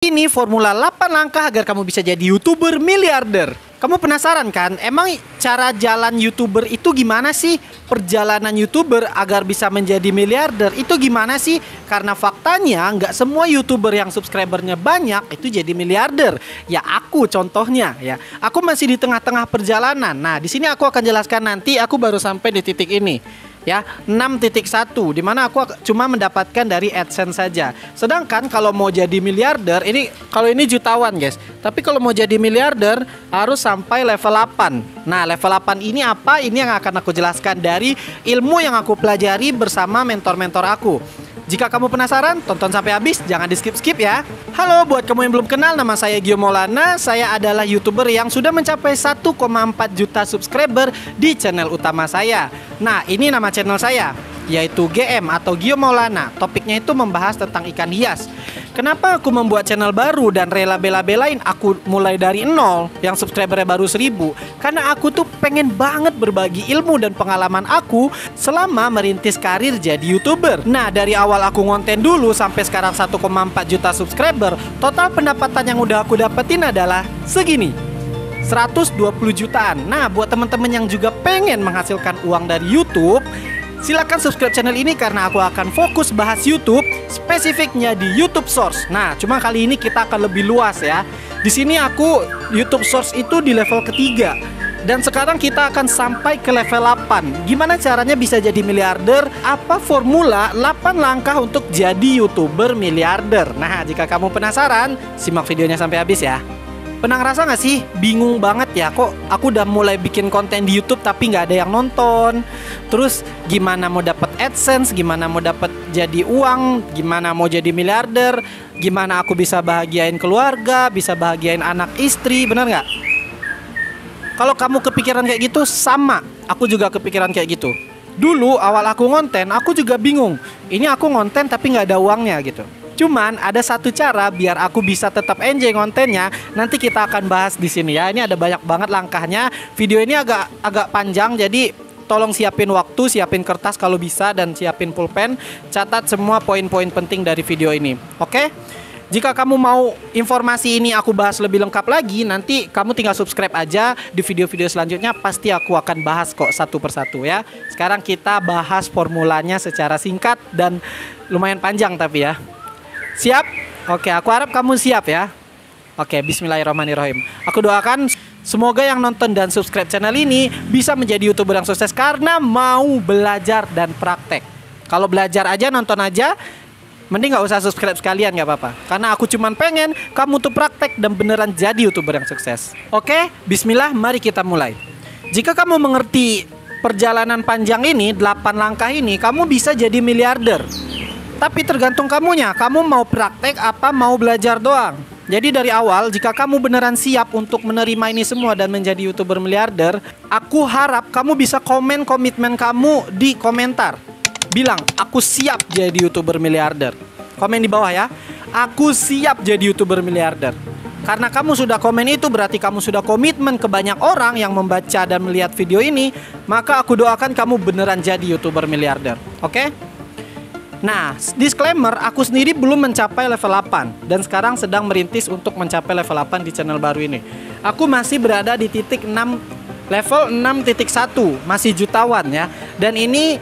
Ini formula 8 langkah agar kamu bisa jadi YouTuber miliarder. Kamu penasaran kan? Emang cara jalan YouTuber itu gimana sih? Perjalanan YouTuber agar bisa menjadi miliarder itu gimana sih? Karena faktanya nggak semua YouTuber yang subscribernya banyak itu jadi miliarder. Ya aku contohnya ya. Aku masih di tengah-tengah perjalanan. Nah, di sini aku akan jelaskan nanti aku baru sampai di titik ini. Ya, 6.1 dimana aku cuma mendapatkan dari AdSense saja. Sedangkan kalau mau jadi miliarder, kalau ini jutawan guys. Tapi kalau mau jadi miliarder harus sampai level 8. Nah, level 8 ini apa? Ini yang akan aku jelaskan dari ilmu yang aku pelajari bersama mentor-mentor aku. Jika kamu penasaran, tonton sampai habis, jangan di skip-skip ya. Halo, buat kamu yang belum kenal, nama saya Gio Maulana. Saya adalah YouTuber yang sudah mencapai 1,4 juta subscriber di channel utama saya. Nah, ini nama channel saya, yaitu GM atau Gio Maulana. Topiknya itu membahas tentang ikan hias. Kenapa aku membuat channel baru dan rela bela-belain aku mulai dari nol yang subscribernya baru 1000? Karena aku tuh pengen banget berbagi ilmu dan pengalaman aku selama merintis karir jadi YouTuber. Nah, dari awal aku ngonten dulu sampai sekarang 1,4 juta subscriber, total pendapatan yang udah aku dapetin adalah segini, 120 jutaan. Nah, buat teman-teman yang juga pengen menghasilkan uang dari YouTube, silakan subscribe channel ini karena aku akan fokus bahas YouTube, spesifiknya di YouTube Source. Nah, cuma kali ini kita akan lebih luas ya. Di sini aku YouTube Source itu di level ketiga. Dan sekarang kita akan sampai ke level 8. Gimana caranya bisa jadi miliarder? Apa formula 8 langkah untuk jadi YouTuber miliarder? Nah, jika kamu penasaran, simak videonya sampai habis ya. Pernah ngerasa gak sih? Bingung banget ya, kok aku udah mulai bikin konten di YouTube tapi nggak ada yang nonton. Terus gimana mau dapat AdSense, gimana mau dapat jadi uang, gimana mau jadi miliarder, gimana aku bisa bahagiain keluarga, bisa bahagiain anak istri, bener nggak? Kalau kamu kepikiran kayak gitu, sama, aku juga kepikiran kayak gitu. Dulu awal aku ngonten, aku juga bingung. Ini aku ngonten tapi nggak ada uangnya gitu. Cuman ada satu cara biar aku bisa tetap enjoy kontennya. Nanti kita akan bahas di sini ya. Ini ada banyak banget langkahnya. Video ini agak panjang, jadi tolong siapin waktu, siapin kertas kalau bisa, dan siapin pulpen. Catat semua poin-poin penting dari video ini. Oke? Jika kamu mau informasi ini aku bahas lebih lengkap lagi, nanti kamu tinggal subscribe aja. Di video-video selanjutnya pasti aku akan bahas kok satu persatu ya. Sekarang kita bahas formulanya secara singkat dan lumayan panjang tapi ya. Siap? Oke, aku harap kamu siap ya. Oke, bismillahirrahmanirrahim. Aku doakan semoga yang nonton dan subscribe channel ini bisa menjadi YouTuber yang sukses karena mau belajar dan praktek. Kalau belajar aja, nonton aja, mending gak usah subscribe sekalian, gak apa-apa. Karena aku cuman pengen kamu tuh praktek dan beneran jadi YouTuber yang sukses. Oke, bismillah, mari kita mulai. Jika kamu mengerti perjalanan panjang ini, 8 langkah ini, kamu bisa jadi miliarder. Tapi tergantung kamunya, kamu mau praktek apa mau belajar doang. Jadi dari awal, jika kamu beneran siap untuk menerima ini semua dan menjadi YouTuber miliarder, aku harap kamu bisa komen komitmen kamu di komentar. Bilang, aku siap jadi YouTuber miliarder. Komen di bawah ya, aku siap jadi YouTuber miliarder. Karena kamu sudah komen itu berarti kamu sudah komitmen ke banyak orang yang membaca dan melihat video ini. Maka aku doakan kamu beneran jadi YouTuber miliarder. Oke? Nah, disclaimer, aku sendiri belum mencapai level 8 dan sekarang sedang merintis untuk mencapai level 8 di channel baru ini. Aku masih berada di titik 6, level 6.1, masih jutawan ya. Dan ini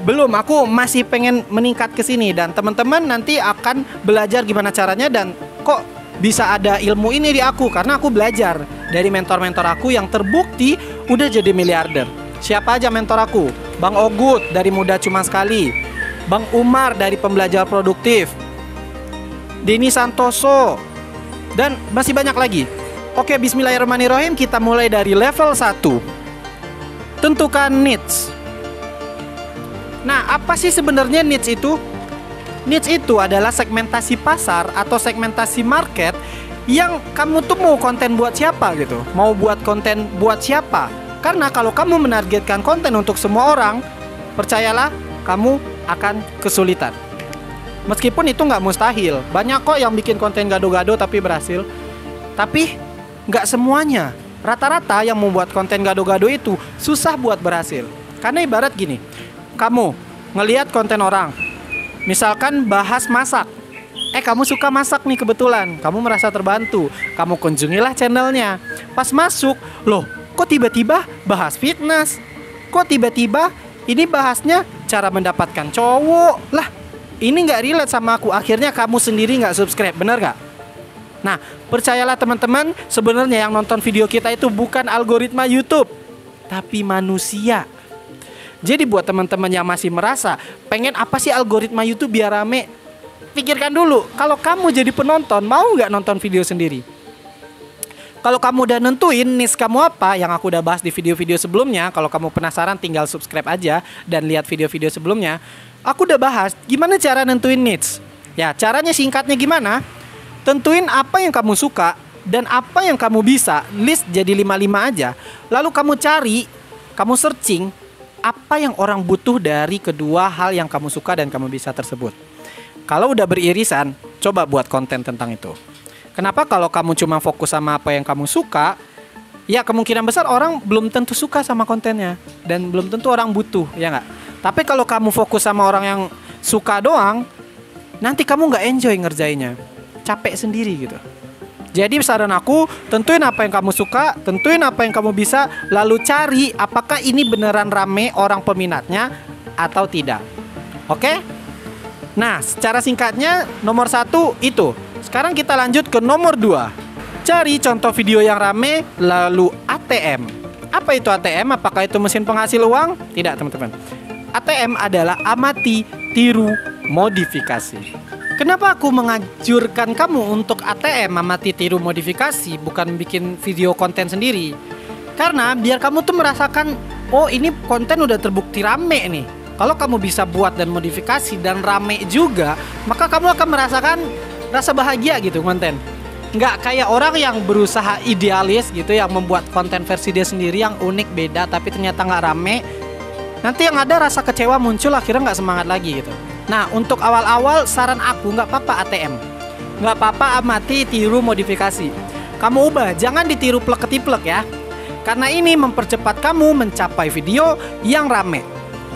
belum, aku masih pengen meningkat ke sini dan teman-teman nanti akan belajar gimana caranya dan kok bisa ada ilmu ini di aku karena aku belajar dari mentor-mentor aku yang terbukti udah jadi miliarder. Siapa aja mentor aku? Bang Ogut dari Muda Cuma Sekali, Bang Umar dari Pembelajar Produktif, Denny Santoso, dan masih banyak lagi. Oke, bismillahirrahmanirrahim, kita mulai dari level 1. Tentukan niche. Nah, apa sih sebenarnya niche itu? Niche itu adalah segmentasi pasar atau segmentasi market yang kamu tuh mau konten buat siapa gitu. Mau buat konten buat siapa? Karena kalau kamu menargetkan konten untuk semua orang, percayalah, kamu akan kesulitan. Meskipun itu nggak mustahil. Banyak kok yang bikin konten gado-gado tapi berhasil. Tapi nggak semuanya. Rata-rata yang membuat konten gado-gado itu susah buat berhasil. Karena ibarat gini, kamu ngelihat konten orang, misalkan bahas masak, Kamu suka masak nih kebetulan, kamu merasa terbantu, kamu kunjungilah channelnya. Pas masuk, loh kok tiba-tiba bahas fitness? Kok tiba-tiba ini bahasnya cara mendapatkan cowok? Lah, ini nggak relate sama aku. Akhirnya kamu sendiri nggak subscribe, bener nggak? Nah, percayalah teman-teman, sebenarnya yang nonton video kita itu bukan algoritma YouTube, tapi manusia. Jadi buat teman-teman yang masih merasa pengen apa sih algoritma YouTube biar rame, pikirkan dulu, kalau kamu jadi penonton, mau nggak nonton video sendiri? Kalau kamu udah nentuin niche kamu apa, yang aku udah bahas di video-video sebelumnya, kalau kamu penasaran tinggal subscribe aja dan lihat video-video sebelumnya. Aku udah bahas gimana cara nentuin niche. Ya, caranya singkatnya gimana? Tentuin apa yang kamu suka dan apa yang kamu bisa, list jadi 5-5 aja. Lalu kamu cari, kamu searching apa yang orang butuh dari kedua hal yang kamu suka dan kamu bisa tersebut. Kalau udah beririsan, coba buat konten tentang itu. Kenapa? Kalau kamu cuma fokus sama apa yang kamu suka, ya kemungkinan besar orang belum tentu suka sama kontennya. Dan belum tentu orang butuh, ya nggak? Tapi kalau kamu fokus sama orang yang suka doang, nanti kamu nggak enjoy ngerjainnya. Capek sendiri gitu. Jadi saran aku, tentuin apa yang kamu suka, tentuin apa yang kamu bisa, lalu cari apakah ini beneran rame orang peminatnya atau tidak. Oke? Nah, secara singkatnya nomor 1 itu. Sekarang kita lanjut ke nomor 2. Cari contoh video yang rame, lalu ATM. Apa itu ATM? Apakah itu mesin penghasil uang? Tidak, teman-teman. ATM adalah amati, tiru, modifikasi. Kenapa aku menganjurkan kamu untuk ATM, amati, tiru, modifikasi, bukan bikin video konten sendiri? Karena biar kamu tuh merasakan, oh ini konten udah terbukti rame nih. Kalau kamu bisa buat dan modifikasi dan rame juga, maka kamu akan merasakan rasa bahagia gitu konten. Nggak kayak orang yang berusaha idealis gitu, yang membuat konten versi dia sendiri yang unik, beda, tapi ternyata nggak rame. Nanti yang ada rasa kecewa muncul, akhirnya nggak semangat lagi gitu. Nah, untuk awal-awal saran aku nggak apa-apa ATM. Nggak apa-apa amati, tiru, modifikasi. Kamu ubah, jangan ditiru plek-ketiplek ya. Karena ini mempercepat kamu mencapai video yang rame.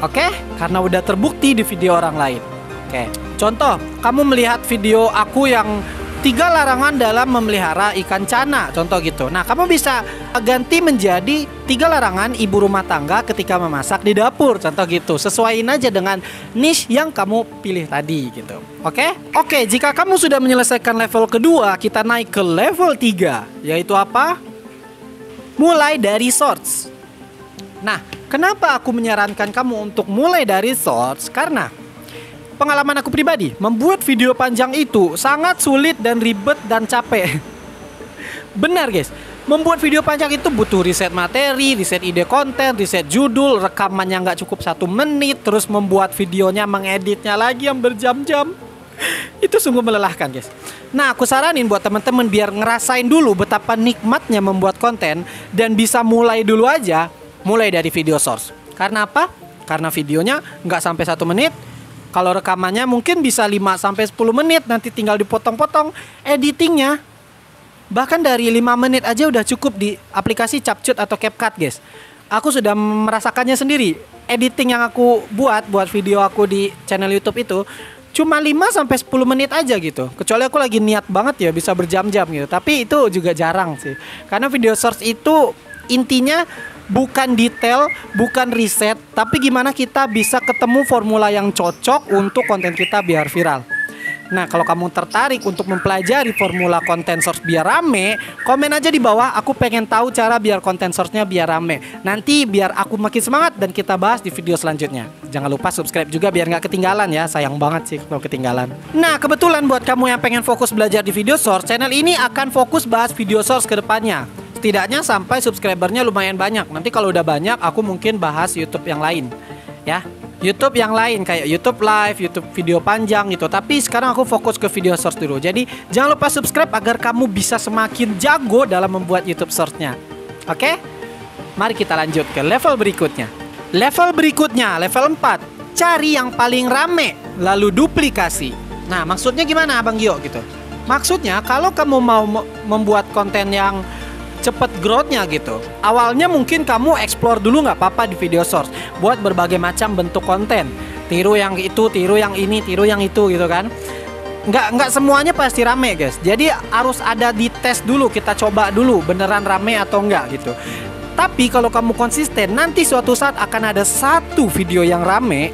Oke? Karena udah terbukti di video orang lain. Oke. Contoh, kamu melihat video aku yang 3 larangan dalam memelihara ikan cana. Contoh gitu. Nah, kamu bisa ganti menjadi 3 larangan ibu rumah tangga ketika memasak di dapur. Contoh gitu. Sesuaiin aja dengan niche yang kamu pilih tadi gitu. Oke? Oke, jika kamu sudah menyelesaikan level kedua, kita naik ke level 3. Yaitu apa? Mulai dari shorts. Nah, kenapa aku menyarankan kamu untuk mulai dari shorts? Karena pengalaman aku pribadi, membuat video panjang itu sangat sulit dan ribet dan capek. Benar guys, membuat video panjang itu butuh riset materi, riset ide konten, riset judul, rekaman yang nggak cukup 1 menit, terus membuat videonya, mengeditnya lagi yang berjam-jam. Itu sungguh melelahkan guys. Nah, aku saranin buat teman-teman biar ngerasain dulu betapa nikmatnya membuat konten dan bisa mulai dulu aja. Mulai dari video source. Karena apa? Karena videonya nggak sampai 1 menit. Kalau rekamannya mungkin bisa 5-10 menit. Nanti tinggal dipotong-potong. Editingnya bahkan dari 5 menit aja udah cukup di aplikasi CapCut atau CapCut guys. Aku sudah merasakannya sendiri. Editing yang aku buat video aku di channel YouTube itu cuma 5-10 menit aja gitu. Kecuali aku lagi niat banget ya bisa berjam-jam gitu. Tapi itu juga jarang sih. Karena video source itu intinya bukan detail, bukan riset, tapi gimana kita bisa ketemu formula yang cocok untuk konten kita biar viral. Nah, kalau kamu tertarik untuk mempelajari formula konten source biar rame, komen aja di bawah, aku pengen tahu cara biar konten source-nya biar rame. Nanti biar aku makin semangat dan kita bahas di video selanjutnya. Jangan lupa subscribe juga biar nggak ketinggalan ya, sayang banget sih kalau ketinggalan. Nah, kebetulan buat kamu yang pengen fokus belajar di video source, channel ini akan fokus bahas video source ke depannya. Setidaknya sampai subscribernya lumayan banyak. Nanti kalau udah banyak, aku mungkin bahas YouTube yang lain ya. YouTube yang lain kayak YouTube live, YouTube video panjang gitu. Tapi sekarang aku fokus ke video source dulu. Jadi jangan lupa subscribe agar kamu bisa semakin jago dalam membuat YouTube source-nya. Oke? Mari kita lanjut ke level berikutnya. Level berikutnya, level 4. Cari yang paling rame, lalu duplikasi. Nah, maksudnya gimana Abang Gio gitu? Maksudnya kalau kamu mau membuat konten yang cepet growth-nya gitu, awalnya mungkin kamu explore dulu nggak apa-apa di video source, buat berbagai macam bentuk konten, tiru yang itu, tiru yang ini, tiru yang itu gitu kan. nggak semuanya pasti rame guys. Jadi harus ada di tes dulu, kita coba dulu beneran rame atau enggak gitu. Tapi kalau kamu konsisten, nanti suatu saat akan ada satu video yang rame.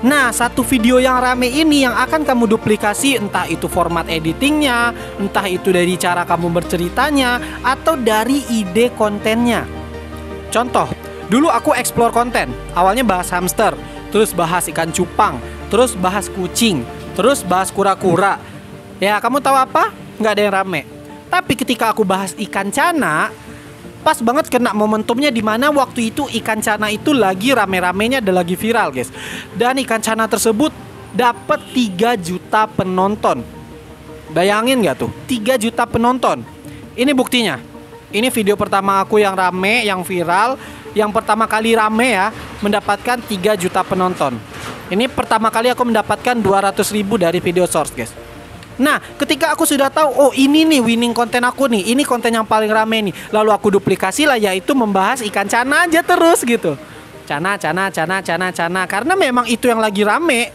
Nah, satu video yang rame ini yang akan kamu duplikasi, entah itu format editingnya, entah itu dari cara kamu berceritanya, atau dari ide kontennya. Contoh, dulu aku explore konten. Awalnya bahas hamster, terus bahas ikan cupang, terus bahas kucing, terus bahas kura-kura. Ya, kamu tahu apa? Nggak ada yang rame. Tapi ketika aku bahas ikan cana, pas banget kena momentumnya, di mana waktu itu ikan cana itu lagi rame-ramenya dan lagi viral guys. Dan ikan cana tersebut dapat 3 juta penonton. Bayangin nggak tuh? 3 juta penonton. Ini buktinya. Ini video pertama aku yang rame, yang viral, yang pertama kali rame ya, mendapatkan 3 juta penonton. Ini pertama kali aku mendapatkan 200.000 dari video source guys. Nah, ketika aku sudah tahu, oh ini nih winning konten aku nih, ini konten yang paling rame nih, lalu aku duplikasi lah, yaitu membahas ikan cana aja terus gitu. Cana, karena memang itu yang lagi rame.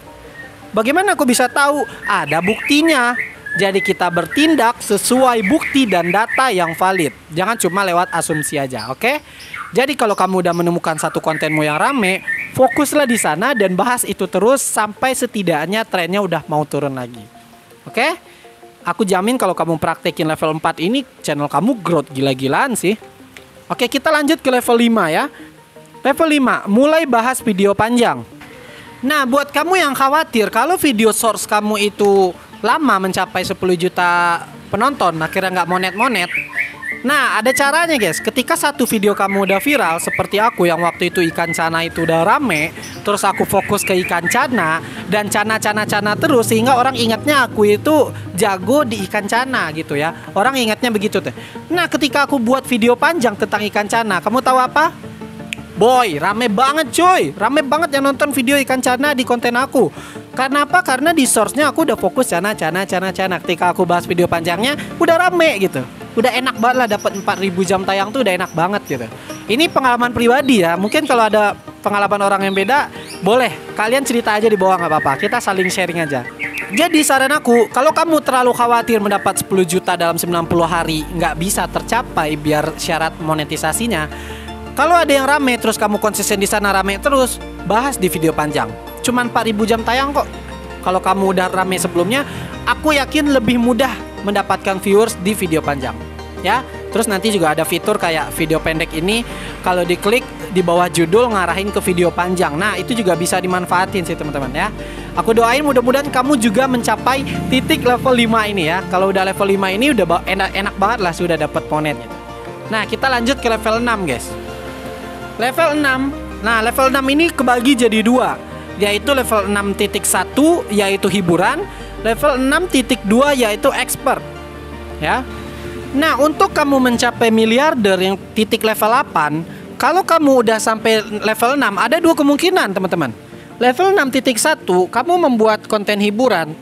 Bagaimana aku bisa tahu? Ada buktinya. Jadi kita bertindak sesuai bukti dan data yang valid. Jangan cuma lewat asumsi aja, oke? Jadi kalau kamu udah menemukan satu kontenmu yang rame, fokuslah di sana dan bahas itu terus sampai setidaknya trennya udah mau turun lagi. Oke, aku jamin kalau kamu praktekin level 4 ini, channel kamu growth gila-gilaan sih. Oke, kita lanjut ke level 5 ya. Level 5, mulai bahas video panjang. Nah, buat kamu yang khawatir kalau video source kamu itu lama mencapai 10 juta penonton, akhirnya nggak monet-monet. Nah, ada caranya guys. Ketika satu video kamu udah viral, seperti aku yang waktu itu ikan cana itu udah rame, terus aku fokus ke ikan cana dan cana terus, sehingga orang ingatnya aku itu jago di ikan cana gitu ya. Orang ingatnya begitu tuh. Nah, ketika aku buat video panjang tentang ikan cana, kamu tahu apa? Boy, rame banget coy. Rame banget yang nonton video ikan cana di konten aku. Karena apa? Karena di source-nya aku udah fokus cana. Ketika aku bahas video panjangnya, udah rame gitu. Udah enak banget lah, dapat 4.000 jam tayang tuh udah enak banget gitu. Ini pengalaman pribadi ya. Mungkin kalau ada pengalaman orang yang beda, boleh kalian cerita aja di bawah, nggak apa-apa. Kita saling sharing aja. Jadi saran aku, kalau kamu terlalu khawatir mendapat 10 juta dalam 90 hari nggak bisa tercapai biar syarat monetisasinya, kalau ada yang rame terus kamu konsisten di sana rame terus, bahas di video panjang. Cuman 4.000 jam tayang kok. Kalau kamu udah rame sebelumnya, aku yakin lebih mudah mendapatkan viewers di video panjang. Ya, terus nanti juga ada fitur kayak video pendek ini, kalau diklik di bawah judul ngarahin ke video panjang. Nah, itu juga bisa dimanfaatin sih teman-teman ya. Aku doain mudah-mudahan kamu juga mencapai titik level 5 ini ya. Kalau udah level 5 ini udah enak banget lah, sudah dapat monet gitu. Nah, kita lanjut ke level 6 guys. Level 6. Nah, level 6 ini kebagi jadi 2, yaitu level 6.1 yaitu hiburan, level 6.2 yaitu expert. Ya. Nah, untuk kamu mencapai miliarder yang titik level 8, kalau kamu udah sampai level 6, ada 2 kemungkinan teman-teman. Level 6.1, kamu membuat konten hiburan,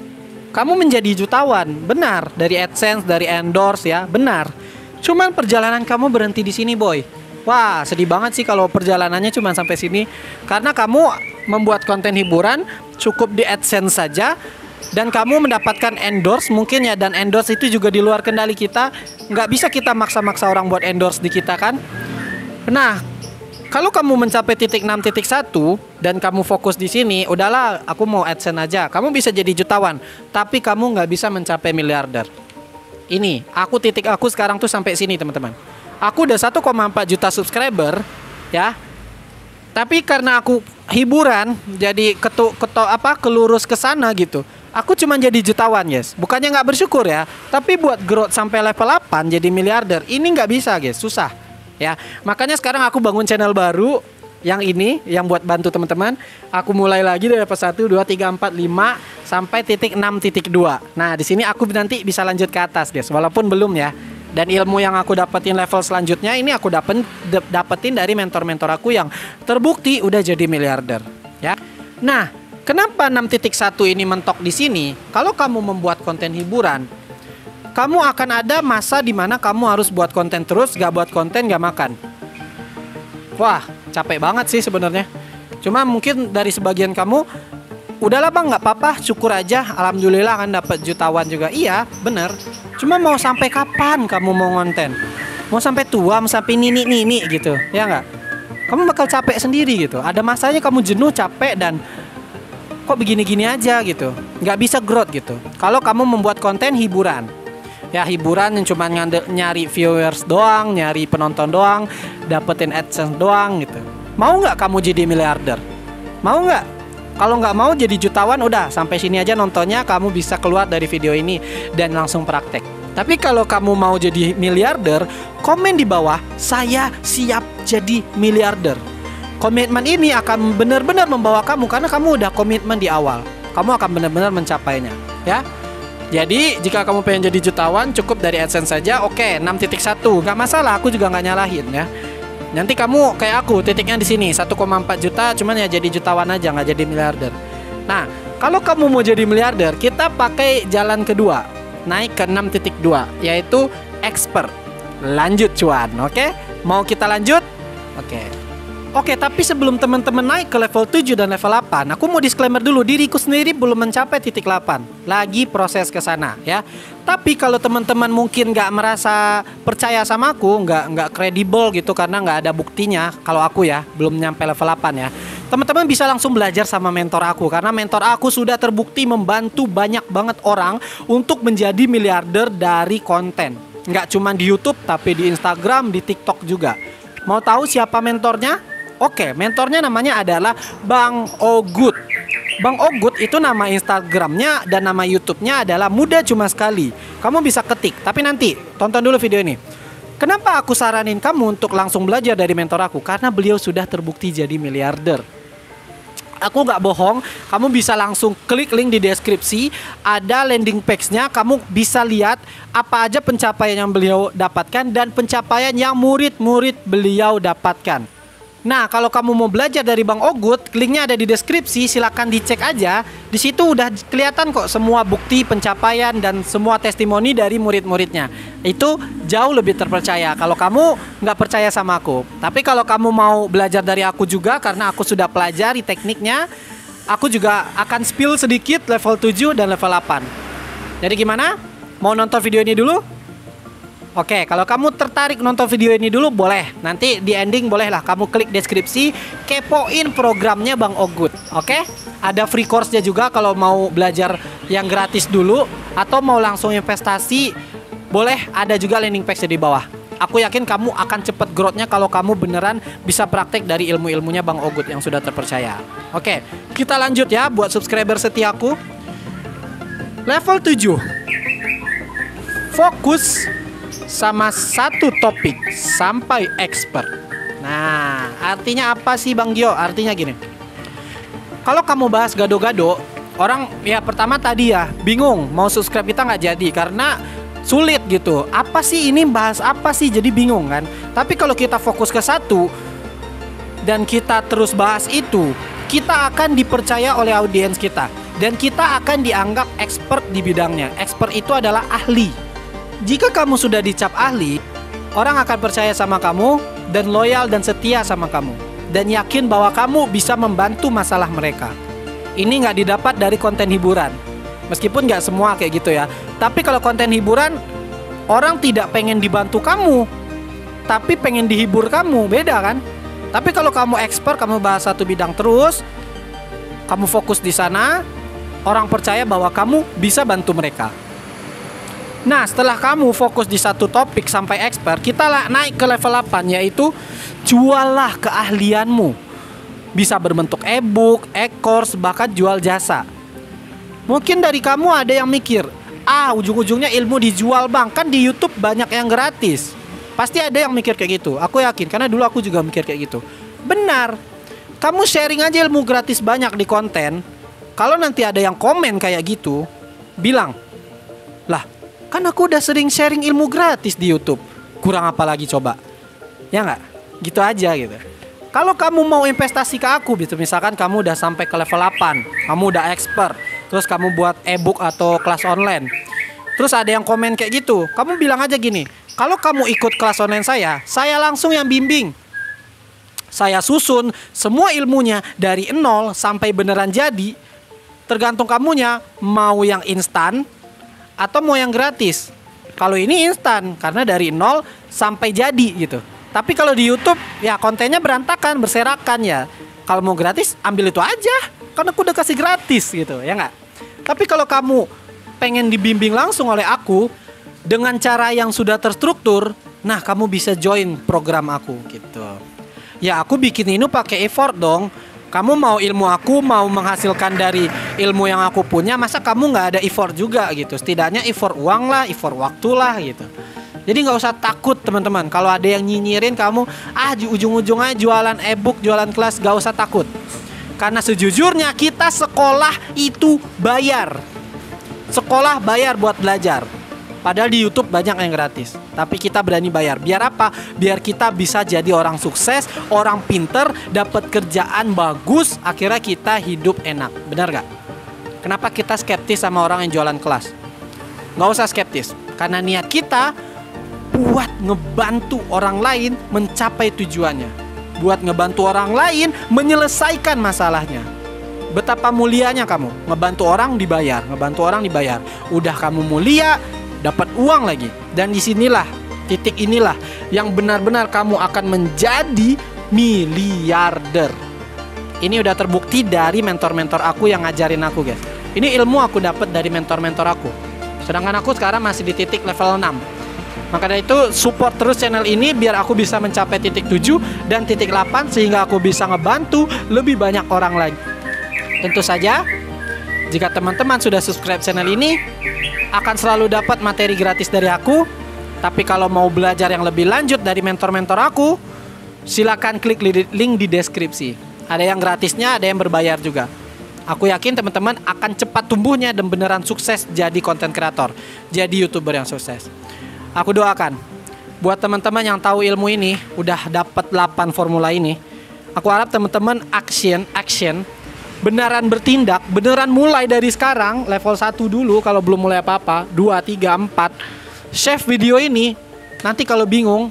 kamu menjadi jutawan, benar, dari AdSense, dari endorse ya, benar. Cuman perjalanan kamu berhenti di sini boy. Wah, sedih banget sih kalau perjalanannya cuma sampai sini. Karena kamu membuat konten hiburan cukup di AdSense saja, dan kamu mendapatkan endorse mungkin ya, dan endorse itu juga di luar kendali kita. Nggak bisa kita maksa-maksa orang buat endorse di kita kan. Nah, kalau kamu mencapai titik 6.1 dan kamu fokus di sini, udahlah aku mau AdSense aja, kamu bisa jadi jutawan, tapi kamu nggak bisa mencapai miliarder. Ini, titik aku sekarang tuh sampai sini teman-teman. Aku udah 1,4 juta subscriber ya. Tapi karena aku hiburan, jadi kelurus ke sana gitu. Aku cuma jadi jutawan guys. Bukannya nggak bersyukur ya, tapi buat growth sampai level 8 jadi miliarder ini nggak bisa guys, susah ya. Makanya sekarang aku bangun channel baru yang ini, yang buat bantu teman-teman. Aku mulai lagi dari level 1, 2, 3, 4, 5 sampai titik 6.2. Nah, di sini aku nanti bisa lanjut ke atas guys, walaupun belum ya. Dan ilmu yang aku dapetin level selanjutnya ini aku dapetin dari mentor-mentor aku yang terbukti udah jadi miliarder ya. Nah, kenapa 6.1 ini mentok di sini? Kalau kamu membuat konten hiburan, kamu akan ada masa dimana kamu harus buat konten terus, gak buat konten gak makan. Wah, capek banget sih sebenarnya. Cuma mungkin dari sebagian kamu udahlah bang, nggak apa-apa, syukur aja, alhamdulillah kan dapat jutawan juga. Iya bener, cuma mau sampai kapan kamu mau konten? Mau sampai tua, mau sampai nini gitu, ya nggak? Kamu bakal capek sendiri gitu. Ada masanya kamu jenuh, capek, dan kok begini-gini aja gitu, nggak bisa growth gitu. Kalau kamu membuat konten hiburan, ya hiburan yang cuma nyari viewers doang, nyari penonton doang, dapetin AdSense doang gitu. Mau nggak kamu jadi miliarder? Mau nggak? Kalau nggak mau jadi jutawan, udah sampai sini aja nontonnya, kamu bisa keluar dari video ini dan langsung praktek. Tapi kalau kamu mau jadi miliarder, komen di bawah, saya siap jadi miliarder. Komitmen ini akan benar-benar membawa kamu, karena kamu udah komitmen di awal. Kamu akan benar-benar mencapainya, ya. Jadi jika kamu pengen jadi jutawan, cukup dari AdSense saja. Oke, 6.1, nggak masalah, aku juga nggak nyalahin ya. Nanti kamu kayak aku, titiknya di sini 1,4 juta, cuman ya jadi jutawan aja, nggak jadi miliarder. Nah, kalau kamu mau jadi miliarder, kita pakai jalan kedua, naik ke 6.2, yaitu expert. Lanjut cuan, oke? Mau kita lanjut? Oke, tapi sebelum teman-teman naik ke level 7 dan level 8, aku mau disclaimer dulu, diriku sendiri belum mencapai titik 8. Lagi proses ke sana ya. Tapi kalau teman-teman mungkin nggak merasa percaya sama aku, nggak kredibel gitu karena nggak ada buktinya, kalau aku ya belum nyampe level 8 ya. Teman-teman bisa langsung belajar sama mentor aku, karena mentor aku sudah terbukti membantu banyak banget orang untuk menjadi miliarder dari konten. Nggak cuma di YouTube, tapi di Instagram, di TikTok juga. Mau tahu siapa mentornya? Oke, mentornya namanya adalah Bang Ogut. Bang Ogut itu nama Instagramnya dan nama YouTube-nya adalah Mudah Cuma Sekali. Kamu bisa ketik, tapi nanti tonton dulu video ini. Kenapa aku saranin kamu untuk langsung belajar dari mentor aku? Karena beliau sudah terbukti jadi miliarder. Aku nggak bohong, kamu bisa langsung klik link di deskripsi, ada landing page-nya, kamu bisa lihat apa aja pencapaian yang beliau dapatkan dan pencapaian yang murid-murid beliau dapatkan. Nah, kalau kamu mau belajar dari Bang Ogut, linknya ada di deskripsi, silakan dicek aja. Di situ udah kelihatan kok semua bukti pencapaian dan semua testimoni dari murid-muridnya. Itu jauh lebih terpercaya kalau kamu nggak percaya sama aku. Tapi kalau kamu mau belajar dari aku juga, karena aku sudah pelajari tekniknya, aku juga akan spill sedikit level 7 dan level 8. Jadi gimana? Mau nonton video ini dulu? Oke, kalau kamu tertarik nonton video ini dulu boleh. Nanti di ending bolehlah kamu klik deskripsi, kepoin programnya Bang Ogut. Oke? Ada free course-nya juga kalau mau belajar yang gratis dulu atau mau langsung investasi, boleh, ada juga landing page di bawah. Aku yakin kamu akan cepet growth-nya kalau kamu beneran bisa praktek dari ilmu-ilmunya Bang Ogut yang sudah terpercaya. Oke, kita lanjut ya buat subscriber setiaku. Level 7. Fokus sama satu topik sampai expert. Nah, artinya apa sih Bang Gio? Artinya gini, kalau kamu bahas gado-gado, orang ya pertama tadi ya bingung mau subscribe kita nggak jadi karena sulit gitu. Apa sih ini, bahas apa sih, jadi bingung kan. Tapi kalau kita fokus ke satu dan kita terus bahas itu, kita akan dipercaya oleh audiens kita dan kita akan dianggap expert di bidangnya. Expert itu adalah ahli. Jika kamu sudah dicap ahli, orang akan percaya sama kamu dan loyal dan setia sama kamu dan yakin bahwa kamu bisa membantu masalah mereka. Ini nggak didapat dari konten hiburan, meskipun nggak semua kayak gitu ya. Tapi kalau konten hiburan, orang tidak pengen dibantu kamu, tapi pengen dihibur kamu, beda kan? Tapi kalau kamu expert, kamu bahas satu bidang terus, kamu fokus di sana, orang percaya bahwa kamu bisa bantu mereka. Nah, setelah kamu fokus di satu topik sampai expert, kita naik ke level 8, yaitu jualah keahlianmu. Bisa berbentuk e-book, e-course, bahkan jual jasa. Mungkin dari kamu ada yang mikir, ujung-ujungnya ilmu dijual bang, kan di YouTube banyak yang gratis. Pasti ada yang mikir kayak gitu, aku yakin, karena dulu aku juga mikir kayak gitu. Benar, kamu sharing aja ilmu gratis banyak di konten. Kalau nanti ada yang komen kayak gitu, bilang, lah, kan aku udah sering sharing ilmu gratis di YouTube, kurang apa lagi coba? Ya nggak? Gitu aja gitu. Kalau kamu mau investasi ke aku gitu, misalkan kamu udah sampai ke level 8, kamu udah expert, terus kamu buat e-book atau kelas online, terus ada yang komen kayak gitu, kamu bilang aja gini, kalau kamu ikut kelas online saya langsung yang bimbing. Saya susun semua ilmunya dari nol sampai beneran jadi. Tergantung kamunya mau yang instan atau mau yang gratis. Kalau ini instan karena dari nol sampai jadi gitu. Tapi kalau di YouTube ya kontennya berantakan, berserakan ya. Kalau mau gratis ambil itu aja, karena aku udah kasih gratis gitu, ya nggak? Tapi kalau kamu pengen dibimbing langsung oleh aku dengan cara yang sudah terstruktur, nah kamu bisa join program aku gitu. Ya aku bikin ini pakai effort dong. Kamu mau ilmu aku, mau menghasilkan dari ilmu yang aku punya, masa kamu nggak ada effort juga gitu? Setidaknya effort uang lah, effort waktu lah gitu. Jadi nggak usah takut teman-teman. Kalau ada yang nyinyirin kamu, ujung-ujungnya jualan e-book, jualan kelas, gak usah takut. Karena sejujurnya kita sekolah itu bayar. Sekolah bayar buat belajar. Padahal di YouTube banyak yang gratis. Tapi kita berani bayar. Biar apa? Biar kita bisa jadi orang sukses, orang pinter, dapat kerjaan bagus, akhirnya kita hidup enak. Benar gak? Kenapa kita skeptis sama orang yang jualan kelas? Gak usah skeptis. Karena niat kita buat ngebantu orang lain mencapai tujuannya, buat ngebantu orang lain menyelesaikan masalahnya. Betapa mulianya kamu ngebantu orang dibayar, ngebantu orang dibayar. Udah kamu mulia, dapat uang lagi. Dan disinilah, titik inilah yang benar-benar kamu akan menjadi miliarder. Ini udah terbukti dari mentor-mentor aku yang ngajarin aku, guys. Ini ilmu aku dapat dari mentor-mentor aku. Sedangkan aku sekarang masih di titik level 6. Maka dari itu support terus channel ini biar aku bisa mencapai titik 7 dan titik 8 sehingga aku bisa ngebantu lebih banyak orang lagi. Tentu saja jika teman-teman sudah subscribe channel ini akan selalu dapat materi gratis dari aku. Tapi kalau mau belajar yang lebih lanjut dari mentor-mentor aku, silakan klik link di deskripsi. Ada yang gratisnya, ada yang berbayar juga. Aku yakin teman-teman akan cepat tumbuhnya dan beneran sukses jadi content creator, jadi YouTuber yang sukses. Aku doakan buat teman-teman yang tahu ilmu ini, udah dapat 8 formula ini. Aku harap teman-teman action, beneran bertindak, beneran mulai dari sekarang, level 1 dulu kalau belum mulai apa-apa, 2, 3, 4. Save video ini, nanti kalau bingung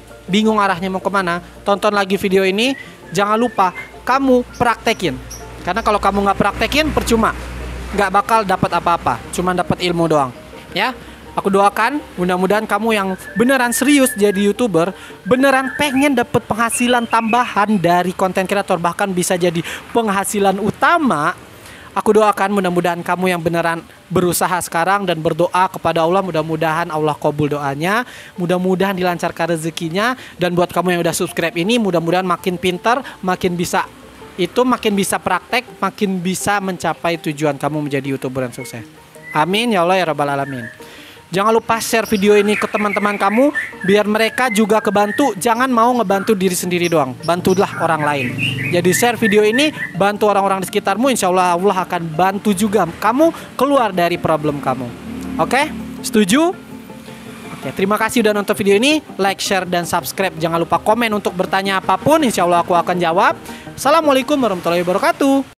arahnya mau kemana, tonton lagi video ini, jangan lupa kamu praktekin. Karena kalau kamu nggak praktekin, percuma. Nggak bakal dapat apa-apa, cuma dapat ilmu doang. Ya. Aku doakan mudah-mudahan kamu yang beneran serius jadi YouTuber, beneran pengen dapat penghasilan tambahan dari konten kreator, bahkan bisa jadi penghasilan utama. Aku doakan mudah-mudahan kamu yang beneran berusaha sekarang dan berdoa kepada Allah, mudah-mudahan Allah kabul doanya, mudah-mudahan dilancarkan rezekinya. Dan buat kamu yang udah subscribe ini, mudah-mudahan makin pintar, makin bisa praktek, makin bisa mencapai tujuan kamu menjadi YouTuber yang sukses. Amin ya Allah ya Rabbal Alamin. Jangan lupa share video ini ke teman-teman kamu biar mereka juga kebantu. Jangan mau ngebantu diri sendiri doang, bantulah orang lain. Jadi share video ini, bantu orang-orang di sekitarmu. Insya Allah Allah akan bantu juga kamu keluar dari problem kamu. Oke? Setuju? Oke, terima kasih udah nonton video ini. Like, share, dan subscribe. Jangan lupa komen untuk bertanya apapun. Insya Allah aku akan jawab. Assalamualaikum warahmatullahi wabarakatuh.